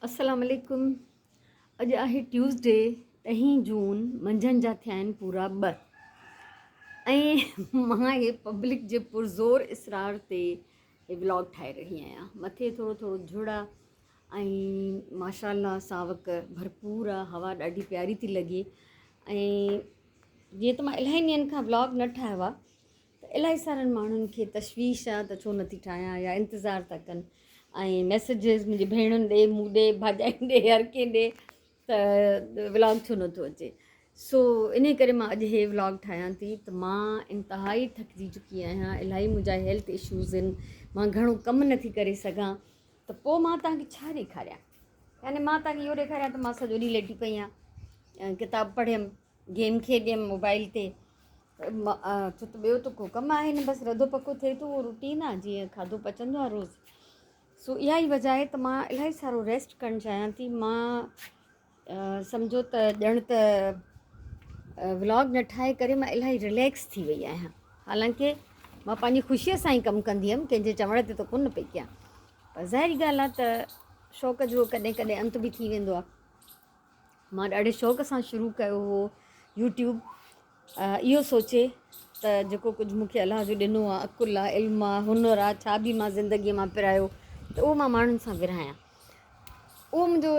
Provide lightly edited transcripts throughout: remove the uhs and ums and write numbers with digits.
अस्सलाम वालेकुम। अॼु आहे ट्यूसडे 10 जून मंझंदि जा थिया आहिनि पूरा 2 ऐं मां इहे पब्लिक जे पुरज़ोर इसरार ते हे व्लॉग ठाहे रही आहियां। मथे थोरो थोरो झुड़ आहे ऐं माशाल्लाह सावक भरपूर आहे, हवा ॾाढी प्यारी थी लॻे। ऐं जीअं त मां इलाही ॾींहंनि खां व्लॉग न ठाहियो आहे त इलाही सारनि माण्हुनि खे तशवीश आहे त छो नथी ठाहियां या इंतज़ारु था कनि ऐं मैसेजिस मुंहिंजी भेणुनि ॾे, मूं ॾे, भाॼाइनि ॾे, हर कंहिं ॾे त व्लॉग छो नथो अचे। सो इन करे मां अॼु हे व्लॉग ठाहियां थी त मां इंतिहाई थकिजी चुकी आहियां। इलाही मुंहिंजा हेल्थ इशूज़ आहिनि, मां घणो कमु नथी करे सघां, त पोइ मां तव्हांखे छा ॾेखारियां। याने मां तव्हांखे इहो ॾेखारियां त मां सॼो ॾींहुं लेटी पई आहियां, किताबु पढ़ियमि, गेम खेॾियमि मोबाइल ते, छो त ॿियो त को कमु आहे न, बसि रधो पको थिए थो, उहो रुटीन आहे जीअं खाधो पचंदो आहे रोज़ु। सो इहा ई वजह आहे त मां इलाही सारो रेस्ट करणु चाहियां थी। मां सम्झो त ॼण त व्लॉग न ठाहे करे मां इलाही रिलैक्स थी वई आहियां। हालांकि मां पंहिंजी ख़ुशीअ सां ई कमु कंदी हुअमि, कंहिंजे चवण ते त कोन पई कयां, पर ज़ाहिरी ॻाल्हि आहे त शौक़ जो कॾहिं कॾहिं अंत बि थी वेंदो आहे। मां ॾाढे शौक़ सां शुरू कयो हो यूट्यूब, इहो सोचे त जेको कुझु मूंखे अलाह जो ॾिनो आहे, अकुलु आहे, इल्मु आहे, हुनुरु आहे, छा बि मां ज़िंदगीअ मां पिरायो त उहो मां माण्हुनि सां विरिहायां। उहो मुंहिंजो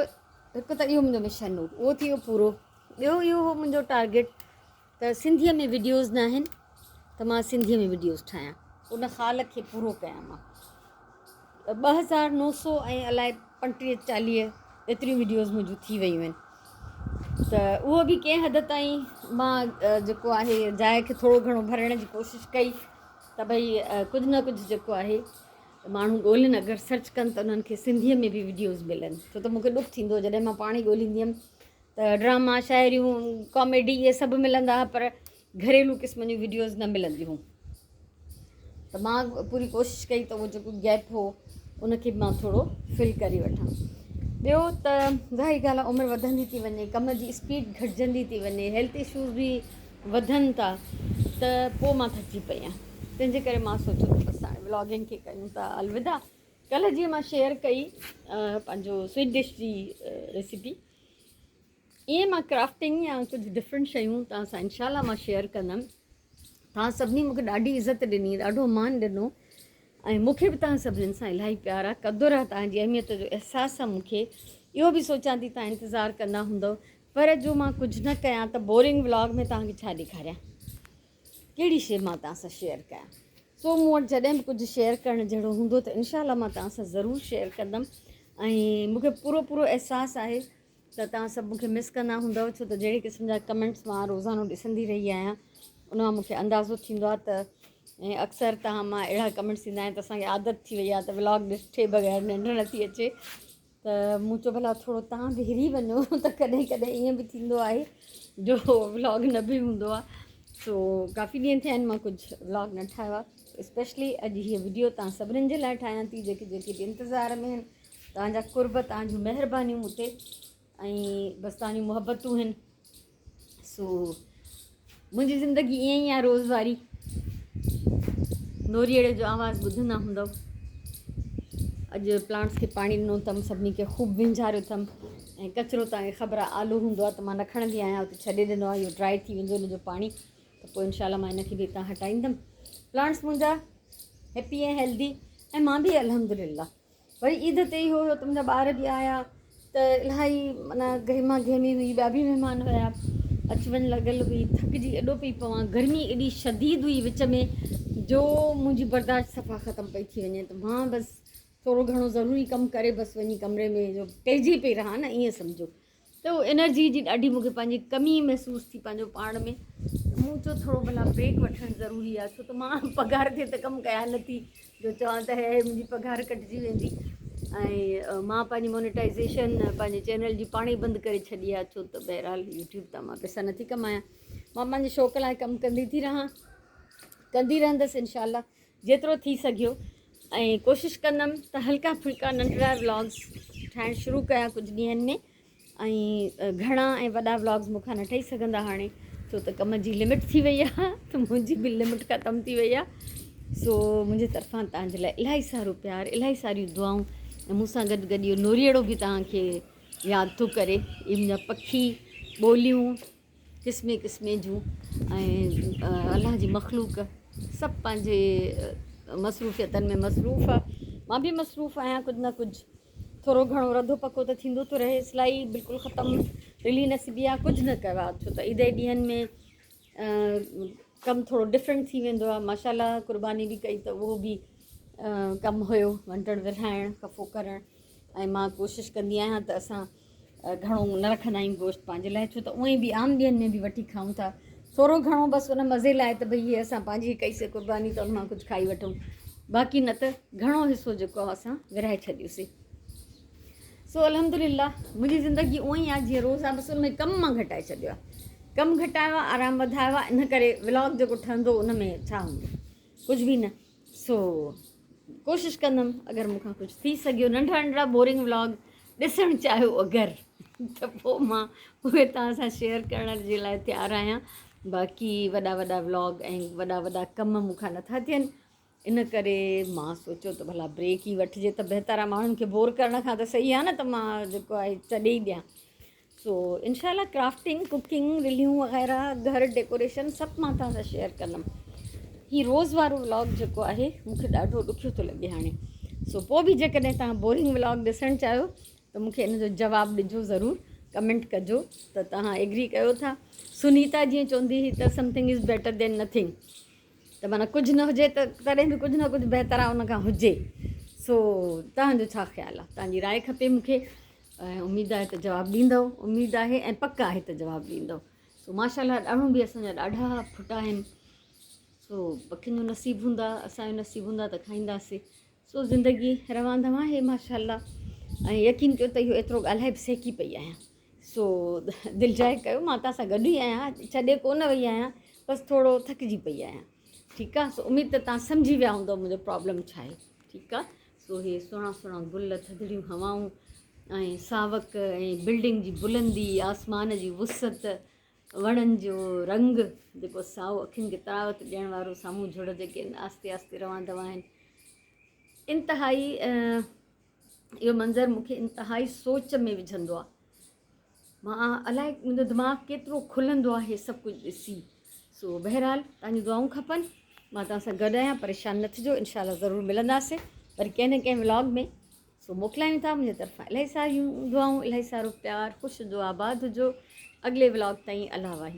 हिकु त इहो मुंहिंजो मिशन हो, उहो थी वियो पूरो। ॿियो इहो हो मुंहिंजो टारगेट त सिंधीअ में वीडियोज़ न आहिनि त मां सिंधीअ में वीडियोज़ ठाहियां, उन ख़्याल खे पूरो कयां। मां 2900 ऐं अलाए 35-40 एतिरियूं वीडियोज़ मुंहिंजूं थी वियूं आहिनि। त उहो बि कंहिं हद ताईं मां जेको आहे जाइ खे थोरो घणो भरण जी कोशिशि कई त भई कुझु न कुझु जेको आहे माण्हू ॻोल्हनि, अगरि सर्च कनि त उन्हनि खे सिंधीअ में बि वीडियोज़ मिलनि। छो त मूंखे ॾुखु थींदो जॾहिं मां पाण ई ॻोल्हींदी हुअमि त ड्रामा, शाइरियूं, कॉमेडी इहे सभु मिलंदा हुआ, पर घरेलू क़िस्म जूं वीडियोज़ न मिलंदियूं हुयूं। त मां पूरी कोशिशि कई त उहो जेको गैप हो उनखे मां थोरो फिल करे वठां। ॿियो त ज़ाहिरी ॻाल्हि आहे, उमिरि वधंदी थी वञे, कम जी स्पीड घटिजंदी थी वञे, हेल्थ इशूज़ बि वधनि था, त पोइ मां थकिजी पई आहियां। तंहिंजे करे मां सोचियो त बसि हाणे व्लॉगिंग खे कयूं था अलविदा। कल्ह जीअं मां शेयर कई पंहिंजो स्वीट डिश जी रेसिपी, ईअं मां क्राफ्टिंग या कुझु डिफरेंट शयूं तव्हां सां इंशाल्लाह मां शेयर कंदमि। तव्हां सभिनी मूंखे ॾाढी इज़त ॾिनी, ॾाढो मान ॾिनो ऐं मूंखे बि तव्हां सभिनीनि सां इलाही प्यार आहे, क़दुरु आहे, तव्हांजी अहमियत जो अहसासु आहे मूंखे। इहो बि सोचां थी तव्हां इंतज़ारु कंदा हूंदव, पर जो मां कुझु न कयां त बोरिंग व्लॉग में तव्हांखे छा ॾेखारियां, कहिड़ी शइ मां तव्हां सां शेयर कयां। सो मूं वटि जॾहिं बि कुझु शेयर करणु जहिड़ो हूंदो त इनशाला मां तव्हां सां ज़रूरु शेयर कंदमि। ऐं मूंखे पूरो पूरो अहसासु आहे त तव्हां सभु मूंखे मिस कंदा हूंदव, छो त जहिड़े क़िस्म जा कमेंट्स मां रोज़ानो ॾिसंदी रही आहियां उन मां मूंखे अंदाज़ो थींदो आहे त ऐं अक्सर तव्हां मां अहिड़ा कमेंट्स ईंदा आहिनि त असांखे आदत थी वई आहे त व्लॉग ॾिठे बग़ैर निंड नथी अचे। त मूं चयो भला थोरो तव्हां बि हिरी वञो त कॾहिं कॾहिं ईअं बि थींदो आहे जो व्लॉग न बि हूंदो आहे। सो काफ़ी ॾींहं थिया आहिनि मां कुझु व्लॉग न ठाहियो आहे। स्पेशली अॼु हीअ वीडियो तव्हां सभिनीनि जे लाइ ठाहियां थी जेके जेके इंतज़ार में आहिनि, तव्हांजा कुर्ब, तव्हांजूं महिरबानियूं मूं ते ऐं बसि तव्हांजूं मुहबतूं आहिनि। सो मुंहिंजी ज़िंदगी ईअं ई आहे रोज़वारी। नोरीअड़े जो आवाज़ु ॿुधंदा हूंदव। अॼु प्लांट्स खे पाणी ॾिनो अथमि, सभिनी खे ख़ूब विंझारियो अथमि ऐं कचिरो तव्हांखे ख़बर आहे आलो हूंदो आहे त मां न खणंदी आहियां, उते छॾे ॾिनो आहे, इहो ड्राई थी वेंदो हिन जो पाणी, त पोइ इनशाला मां हिनखे बि हितां हटाईंदमि। प्लांट्स मुंहिंजा हैप्पी ऐं हेल्दी ऐं मां बि अल्हम्दुलिल्लाह। वरी ईद ते ई हुयो त मुंहिंजा ॿार बि आया त इलाही माना गहिमा गहमी हुई, ॿिया बि महिमान हुया, अचु वञु लॻल हुई, थकिजी एॾो पई पवां, गर्मी एॾी शदीद हुई विच में जो मुंहिंजी बर्दाश्त सफ़ा ख़तमु पई थी वञे। त मां बसि थोरो घणो ज़रूरी कमु करे बसि वञी कमरे में जो पंहिंजी पई रहां न, ईअं सम्झो। त उहो एनर्जी जी ॾाढी मूंखे पंहिंजी कमी महसूसु थी पंहिंजो पाण में। मूं चयो थोरो भला ब्रेक वठणु ज़रूरी आहे, छो त मां पघार ते त कमु कयां नथी जो चवां त हे मुंहिंजी पघार कटिजी वेंदी। ऐं मां पंहिंजी मोनेटाइज़ेशन पंहिंजे चैनल जी पाण ई बंदि करे छॾी आहे, छो त बहरहाल यूट्यूब तां मां पैसा नथी कमायां। मां पंहिंजे शौक़ लाइ कमु कंदी थी रहां, कंदी रहंदसि इनशाला जेतिरो थी सघियो। ऐं कोशिशि कंदमि त हल्का फुल्का नंढड़ा व्लॉग्स ठाहिणु शुरू कयां कुझु ॾींहंनि में। ऐं घणा ऐं वॾा व्लॉग्स मूंखां न ठही सघंदा हाणे, छो त कम जी लिमिट थी वई आहे, त मुंहिंजी बि लिमिट ख़तमु थी वई आहे। सो मुंहिंजे तरफ़ां तव्हांजे लाइ इलाही सारो प्यारु, इलाही सारियूं दुआऊं ऐं मूंसां गॾु गॾु इहो नोरीअड़ो बि तव्हांखे यादि थो करे। इहे मुंहिंजा पखी ॿोलियूं क़िस्मे क़िस्मे जूं ऐं अलाह जी मख़लूक सभु पंहिंजे मसरूफ़ियतनि में मसरूफ़ आहे। मां बि मसरूफ़ आहियां कुझु न कुझु, थोरो घणो रधो पको त थींदो थो रहे। सिलाई बिल्कुलु ख़तमु रिली न सिबी आहे, कुझु न कयो आहे, छो त ईद ॾींहंनि में कमु थोरो डिफरेंट थी वेंदो आहे। माशाल्लाह कुर्बानी बि कई त उहो बि कमु हुयो, वंडण विरहाइण कफ़ो करणु। ऐं मां कोशिशि कंदी आहियां त असां घणो न रखंदा आहियूं गोश्त पंहिंजे लाइ, छो त उअं ई बि आम ॾींहंनि में बि वठी खाऊं था, थोरो घणो बसि उन मज़े लाइ त भई हीअ असां पंहिंजी कईसीं कुर्बानी त उन मां कुझु खाई वठूं, बाक़ी न त घणो हिसो जेको आहे असां विरहाए छॾियोसीं। सो अल्हम्दुलिल्लाह मुंहिंजी ज़िंदगी उअं ई आहे जीअं रोज़ आहे, बसि उन में कमु मां घटाए छॾियो आहे, कमु घटायो आहे, आराम वधायो आहे। इन करे व्लॉग जेको ठहंदो उन में छा हूंदो, कुझु बि न। सो कोशिशि कंदमि अगरि मूंखां कुझु थी सघियो, नंढा नंढा बोरिंग व्लॉग ॾिसणु चाहियो अगरि, त पोइ मां उहे तव्हां सां शेयर करण जे लाइ तयारु आहियां। बाक़ी वॾा वॾा व्लॉग ऐं वॾा वॾा कम मूंखां नथा थियनि, इन करे मां सोचियो त भला ब्रेक ई वठिजे त बहितर आहे। माण्हुनि खे बोर करण खां त सही आहे न, त मां जेको आहे छॾे ई ॾियां। सो इनशाला क्राफ्टिंग, कुकिंग, रिलियूं वग़ैरह, घर डेकोरेशन सभु मां तव्हां सां शेयर कंदमि। हीउ रोज़ वारो व्लॉग जेको आहे मूंखे ॾाढो ॾुखियो थो लॻे हाणे। सो पोइ बि जेकॾहिं तव्हां बोरिंग व्लॉग ॾिसणु चाहियो त मूंखे इन जो जवाबु ॾिजो ज़रूरु, कमेंट कजो त तव्हां एग्री कयो था। सुनीता जीअं चवंदी हुई त something is better than nothing, त माना कुझु न हुजे त तॾहिं बि कुझु न कुझु बहितर आहे उन खां हुजे। सो तव्हांजो छा ख़्यालु आहे, तव्हांजी राय खपे मूंखे, ऐं उमेदु आहे त जवाबु ॾींदव, उमेदु आहे ऐं पक आहे त जवाबु ॾींदव। सो माशाल्लाह ॾाढो बि असांजा ॾाढा फुटा आहिनि। सो पखियुनि जो नसीबु हूंदा, असांजो नसीबु हूंदा त खाईंदासीं। सो ज़िंदगी रवां दवां हे माशाल्लाह। ऐं यकीन कयो त इहो एतिरो ॻाल्हाए बि सेकी पई आहियां। सो दिलि जाए कयो, मां तव्हां सां गॾु ई आहियां, छॾे कोन वई आहियां, बसि थोरो थकिजी पई आहियां। ठीकु आहे, सो उमेदु त तव्हां सम्झी विया हूंदव मुंहिंजो प्रॉब्लम छा आहे। ठीकु आहे, सो हे सुहिणा सुहिणा गुल, थधिड़ियूं हवाऊं ऐं सावक ऐं बिल्डिंग जी बुलंदी, आसमान जी वुसत, वणनि जो रंग जेको साओ अखियुनि खे तरावत ॾियण वारो, साम्हूं झुड़ जेके आस्ते आस्ते रवां दवां आहिनि, इंतिहाई इहो मंज़रु मूंखे इंतिहाई सोच में विझंदो आहे। मां अलाए मुंहिंजो दिमाग़ु केतिरो खुलंदो आहे सभु कुझु ॾिसी। सो बहरहाल तव्हांजी दुआऊं खपनि, मां तव्हां सां गॾु आहियां, परेशान न थिजो, इनशाला ज़रूरु मिलंदासीं वरी कंहिं न कंहिं व्लॉग में। सो मोकिलायूं था मुंहिंजे तरफ़ां इलाही सारियूं दुआऊं, इलाही सारो प्यारु, ख़ुशि जो आबाद हुजो। अॻिले व्लॉग ताईं अलाह वाही।